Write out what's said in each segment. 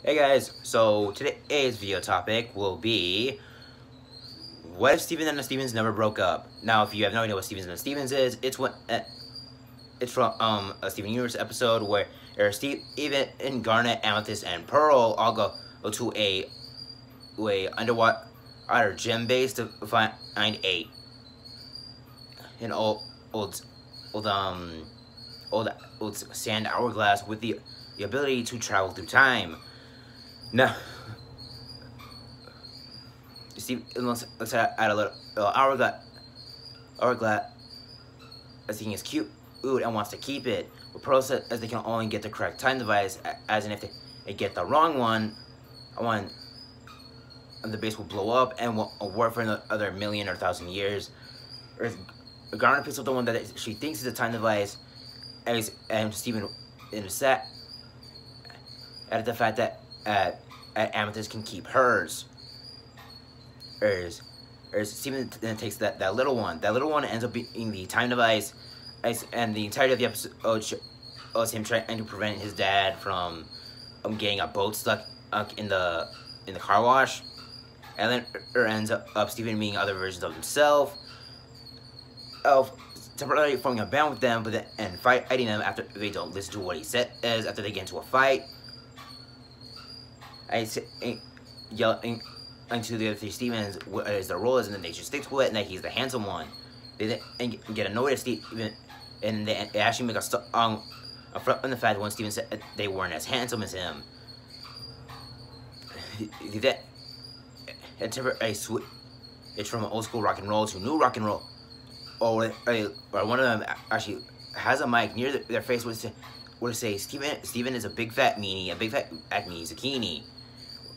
Hey guys, so today's video topic will be what if Steven and the Stevens never broke up? Now, if you have no idea what Stevens and the Stevens is, it's from a Steven Universe episode where Steven and Garnet, Amethyst, and Pearl all go to a underwater gem base to find an old sand hourglass with the ability to travel through time. Now, Steve looks at a little hourglass as he is cute and wants to keep it. But Pearl says they can only get the correct time device, as in if they get the wrong one, the base will blow up and will work for another million or 1,000 years. Garnet picks up the one that she thinks is a time device, and Steven is upset at the fact that Amethyst can keep hers. Steven then takes that little one. That little one ends up being the time device, and the entirety of the episode shows him trying to prevent his dad from getting a boat stuck in the car wash, and then ends up Steven meeting other versions of himself, temporarily forming a band with them, and fighting them after they don't listen to what he says. After they get into a fight, yelling to the other three Stevens what their role is, and then they should stick to it, and that he's the handsome one. They then get annoyed at Steven, and they actually make a song from the fact when Steven said they weren't as handsome as him. It's from old school rock and roll to new rock and roll. Or one of them actually has a mic near their face would say Steven is a big fat meanie, zucchini.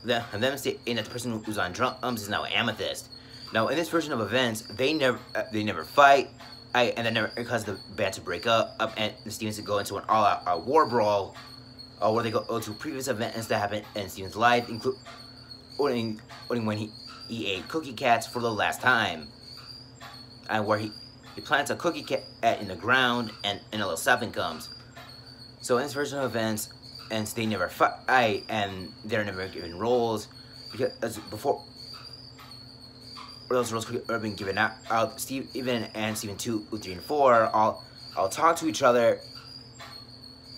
And them saying that the person who's on drums is now Amethyst. Now, in this version of events, they never fight, and that never caused the band to break up, and the Stevens to go into an all-out war brawl, where they go to previous events that happened in Steven's life, including when he ate Cookie Cats for the last time, and where he plants a cookie cat in the ground, and a little sapling comes. So in this version of events, and they never fight, and they're never given roles, because before those roles could have been given out, Steven and Steven 2, 3, and 4 all talk to each other,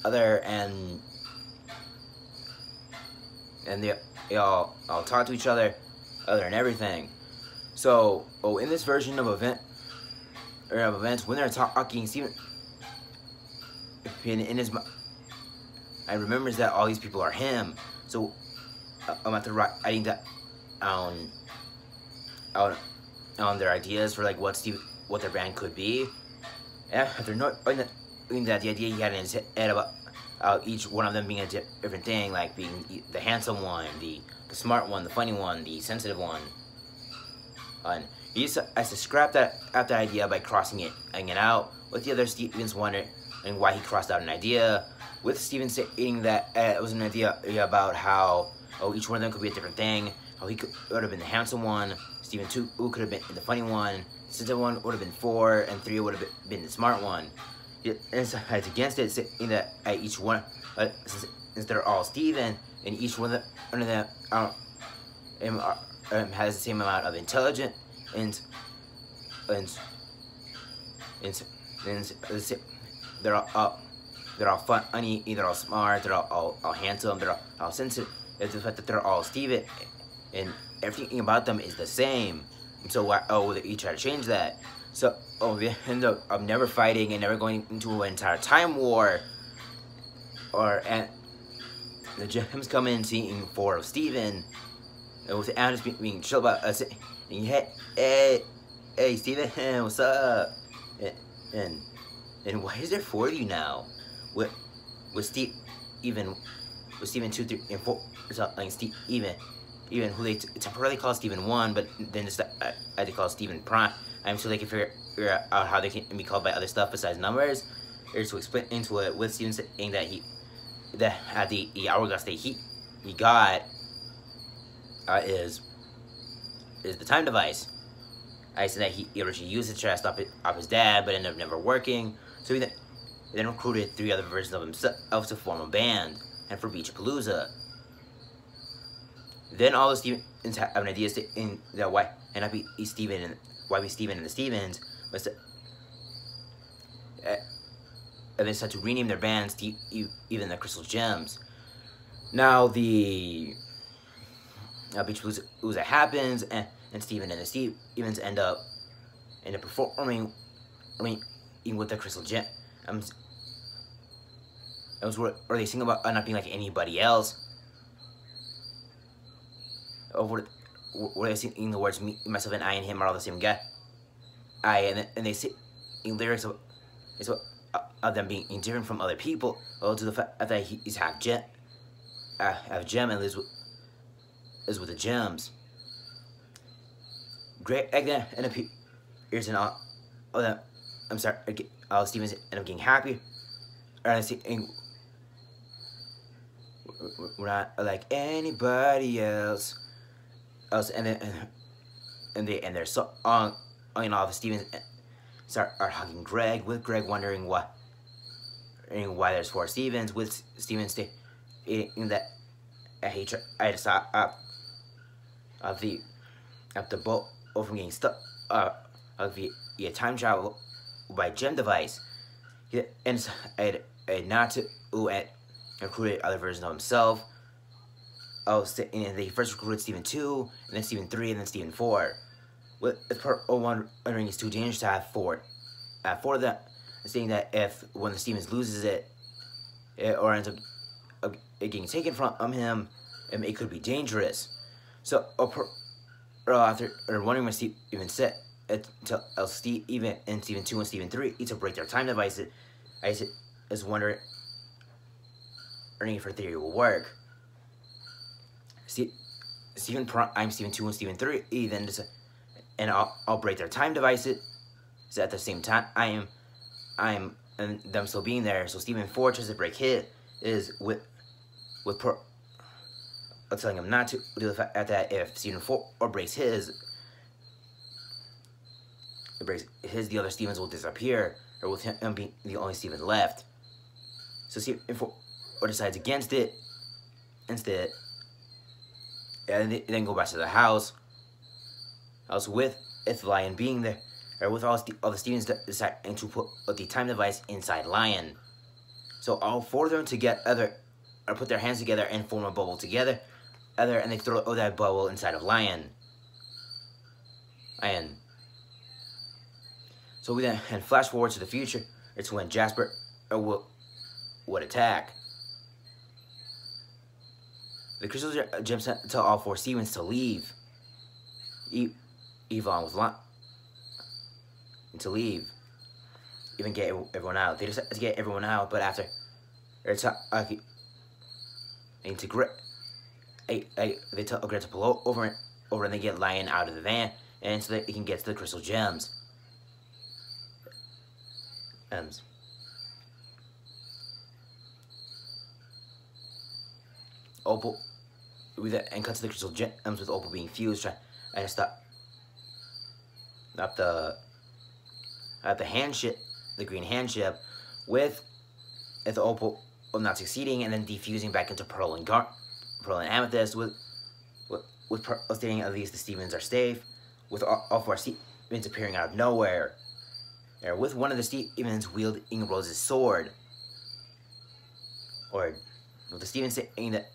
and they all talk to each other, and everything. So, in this version of events, when they're talking, Steven in his mind, and remembers that all these people are him. So I'm at the writing down their ideas for like what their band could be. And after knowing that the idea he had in his head about each one of them being a different thing, like being the handsome one, the smart one, the funny one, the sensitive one. And he just has to scrap that idea by crossing it out with the other Stevens, wondering why he crossed out an idea. With Steven saying that it was an idea about how each one of them could be a different thing, how he would have been the handsome one, Steven 2 could have been the funny one, sensitive one would have been 4, and 3 would have been the smart one. It's against it, saying that each one, since they're all Steven, and each one of them has the same amount of intelligence, and they're all funny, they're all smart, they're all handsome, they're all sensitive. It's the fact that they're all Steven, and everything about them is the same. And so they try to change that. So they end up never fighting and never going into an entire time war. And the gems come in seeing 4 of Steven, and with Adam just being chill about us, and hey Steven, what's up? And why is there 4 of you now? With Steven 2, 3, and 4, like Steven, who they temporarily call Steven 1, but then just they call Steven Prime, so they can figure out how they can be called by other stuff besides numbers. Here's to explain into it with Steven saying that at the hourglass that he got is the time device. I said that he originally used it to try to stop his dad, but ended up never working. So he then recruited 3 other versions of himself to form a band, and for Beach Palooza. Then all the Stevens have an idea in that why and not be Steven and why be Steven and the Stevens, but and they start to rename their bands to even the Crystal Gems. Now the Beach Blues happens, and Steven and the Stevens end up performing, with the Crystal Gem. It was where they sing about not being like anybody else. Over where they sing the words "me, myself, and I and him are all the same guy." And they sing lyrics of them being different from other people, to the fact that he's half gem and lives with the gems. Greg then end up here's all them. I'm sorry, all the Stevens end up getting happy. We're not like anybody else. And their song, all the Stevens start hugging Greg, with Greg wondering why there's 4 Stevens, with Stevens in that he tried to stop the boat from getting stuck via time travel by gem device. He ends not to recruited other versions of himself. And they first recruited Steven 2, and then Steven 3, and then Steven 4. With part 01 wondering it's too dangerous to have 4. 4 of them, saying that if one of the Stevens loses it, or ends up getting taken from him, it could be dangerous. So after wondering what Steven said, Steven and Steven 2 and Steven 3 need to break their time devices. I was wondering if her theory will work. Steven Prime, I'm Steven 2 and Steven 3, then and I'll break their time devices. So at the same time, I'm and them still being there. So Steven 4 tries to break his with telling him not to do the fact that if Steven 4 breaks his, the other Stevens will disappear, or with him being the only Steven left. So Steven 4 decides against it instead. And they then go back to the house. With Lion being there, or with all the Stevens deciding to put the time device inside Lion. So all 4 of them together, or put their hands together and form a bubble together, and they throw that bubble inside of Lion. So we then flash forward to the future. It's when Jasper would attack. The Crystal Gems tell all 4 Stevens to leave. Yvonne with Lion to leave. Even get everyone out. They decide to get everyone out, but after they tell Greg to pull over, and they get Lion out of the van, and so that he can get to the Crystal Gems. Opal, and cut to the Crystal Gems with Opal being fused, trying to stop the handship, the green handship, with the Opal not succeeding, and then defusing back into Pearl and Amethyst, with Pearl stating at least the Stevens are safe, with all 4 Stevens appearing out of nowhere, with one of the Stevens wielding Rose's sword, or with the Stevens saying that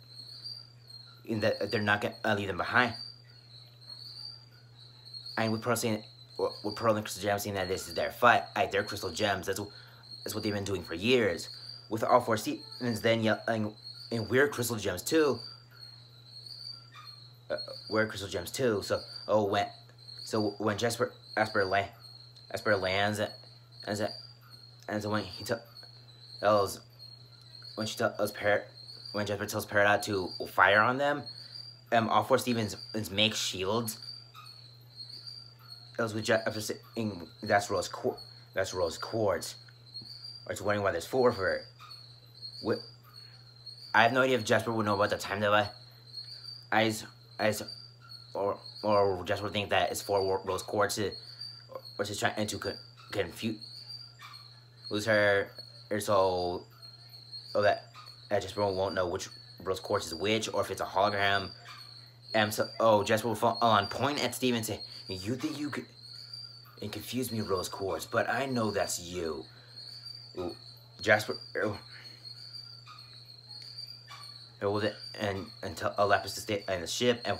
they're not gonna leave them behind, and with Pearl saying, with Pearl and Crystal Gems saying that this is their fight, their Crystal Gems. That's what they've been doing for years. With all 4 Stevens then yelling, and we're Crystal Gems too. We're Crystal Gems too. When Jasper lands, and so when Jasper tells Peridot to fire on them, all 4 Stevens make shields. With Jasper saying that's Rose Quartz. Or it's wondering why there's 4 of her. I have no idea if Jasper would know about the time device. Or Jasper would think that it's 4 Rose Quartzes, or she's trying to confuse her, or so that Jasper won't know which Rose Quartz is which, or if it's a hologram, So, oh, Jasper will fall on point at Steven and say, "You think you could and confuse me, Rose Quartz, but I know that's you." Ooh, Jasper. And tell Lapis to stay in the ship, and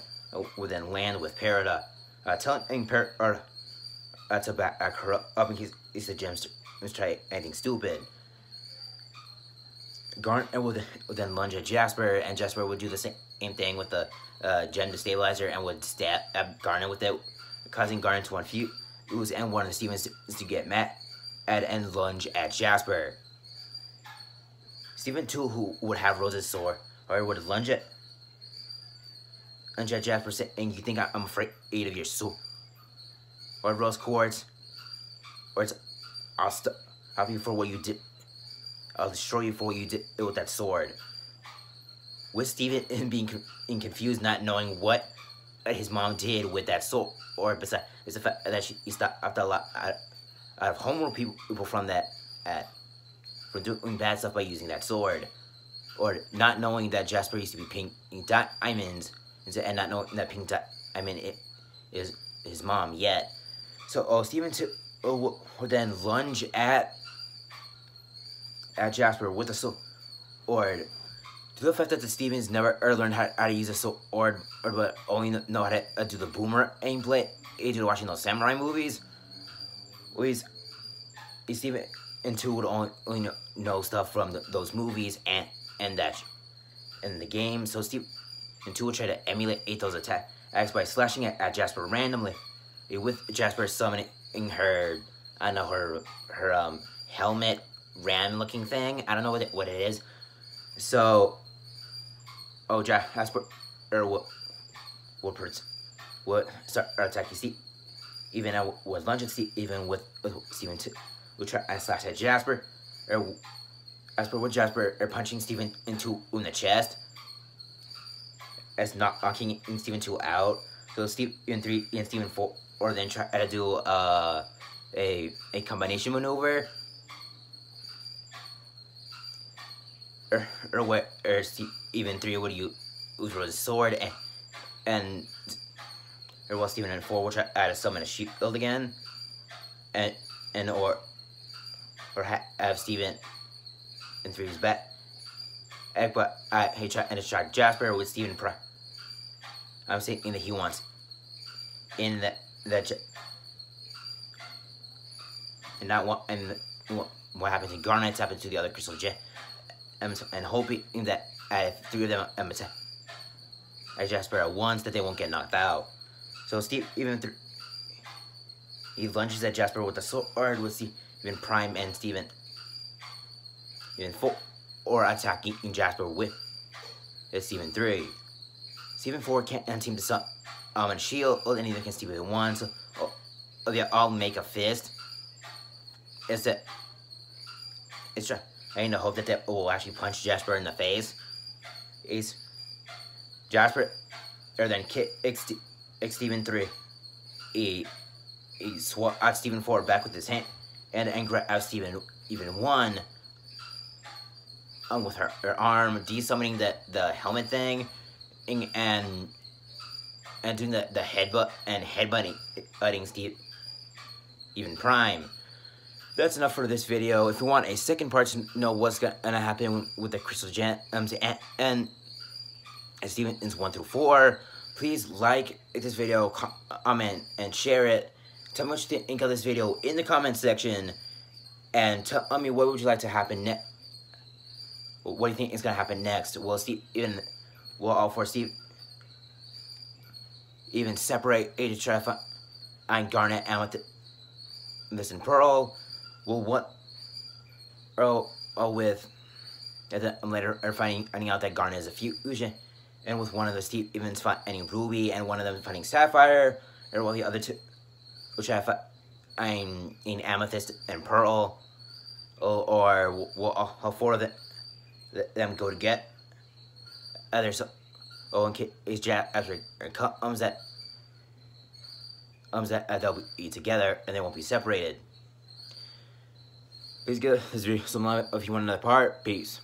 will then land with Peridot, telling Peridot to back her up in case the gems to try anything stupid. Garnet will then lunge at Jasper, and Jasper would do the same thing with the gem destabilizer and would stab at Garnet with it, causing Garnet to confuse and one of the Stevens to get mad and lunge at Jasper. Steven, too, who would have Rose's sword, or would lunge at Jasper, saying, "You think I'm afraid of your sword, or Rose Quartz, or I'll stop you for what you did. I'll destroy you for what you did with that sword." With Steven being confused, not knowing what his mom did with that sword, or besides the fact that he stopped a lot out of homeworld people from doing bad stuff by using that sword, or not knowing that Jasper used to be Pink Diamonds, and not knowing that Pink Diamond is his mom yet. So, Steven would then lunge at Jasper with a sword. To the fact that the Stevens never learned how to use a sword, but only know how to do the boomerang blade due to watching those samurai movies. Steven and 2 would only know stuff from those movies and the game. So Steven and 2 would try to emulate those attacks by slashing at Jasper randomly, with Jasper summoning her, I don't know, her helmet ram looking thing. I don't know what it is. So, Jasper would start attacking Steve, even would lunge at Steve, even with Steven 2 would try to slash at Jasper, Jasper punching Steven in the chest, as knocking Steven 2 out. So Steven 3 and Steven 4 or then try to do a combination maneuver, or Steven 3 would use his sword, or Steven and 4 would try to summon a shield again, or have Steven and 3's back. But he tried to distract Jasper with Steven Prime. I'm saying that he wants in that and not what and what happened to Garnet happened to the other Crystal Gem, and hoping that 3 of them attack Jasper at once, that they won't get knocked out. So Steven he lunges at Jasper with the sword with Steven Prime and Steven 4 or attacking Jasper with Steven 3. Steven 4 can't seem to summon shield, or neither can Steven 1, so they all make a fist. It's trying to hope that they will actually punch Jasper in the face. Jasper or then kick Steven 3. He swats Steven 4 back with his hand and grabs Steven 1 with her arm, de-summoning the helmet thing, and doing the headbutt and headbutting Steven Prime. That's enough for this video. If you want a second part to know what's gonna happen with the Crystal Gem and Stevens 1 through 4, please like this video, comment, and share it. Tell me what you think of this video in the comment section, and tell me what would you like to happen next. What do you think is gonna happen next? Will all 4 even separate to try to find Garnet and with this and Pearl? Will what? With later finding out that Garnet is a fusion, and with one of the Stevens finding Ruby and one of them finding Sapphire, or will the other 2 which in Amethyst and Pearl, or will all 4 of them go to get others? In case Jasper comes, that they'll be together and they won't be separated. Please give this video some love if you want another part. Peace.